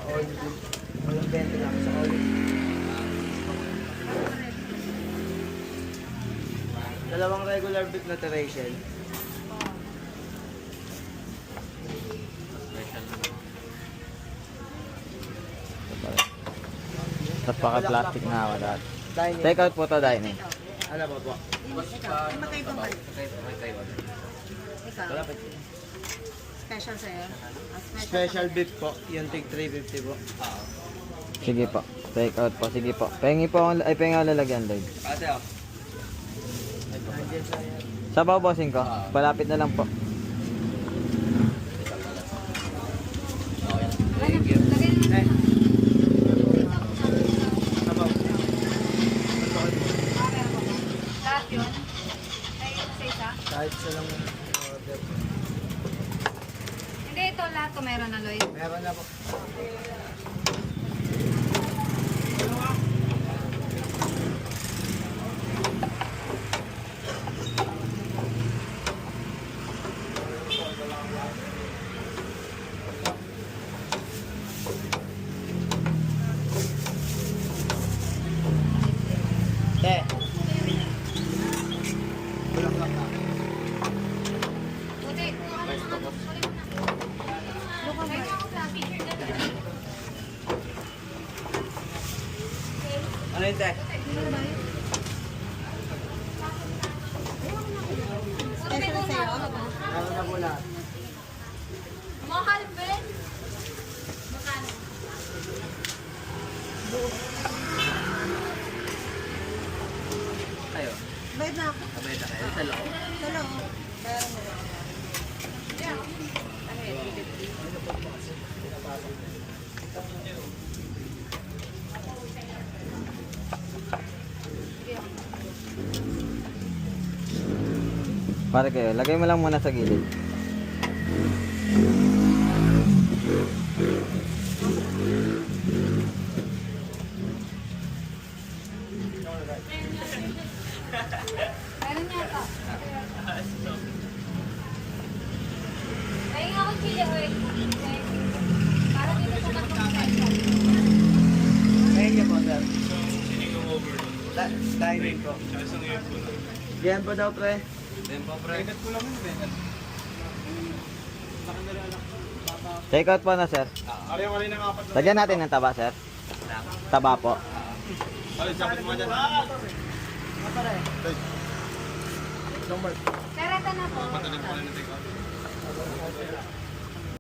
all beef. Walang bento lang sa all beef. Dalawang regular beef na Teresian. Napaka-plastic na wala. Dining. Take out po to, dining. Ano ba po? Magkaibang ba? Ikaw, Wala pa siya. special sa'yo? Special beef po, yung tig 350 po. Sige po. Take out po. Sige po. Pengi po ang, ay pengi ang lalagyan, Lloyd. Nandiyan sa yan. Sabaw bossing ko. Palapit na lang po. Thank you. Lagay na. Sabaw. Lahat yun? Ay, sa isa? Kahit sa lang order. Hindi, ito lahat ko meron na, Lloyd. Meron na po. Te. Bulak-bulak na. Buti. Lagay mo ako sa picture na. Ano yun, te? Special sa'yo? Meron na po lahat. Mahal, Ben. Magkano? Kayo? Bayad na ako. Abay na kayo. Sa loob. Sa loob. Bayaran mo. Pare kayo. Lagay mo lang muna sa gilid. Meron niya ito. Ay, nga ako pili, oy. Para dito sa tatlong special. Thank you po, sir. Dining po. Diyan po daw, pre. Take out po na, sir. Lagyan natin ng taba, sir. Taba po. Number. Sir, ito na po.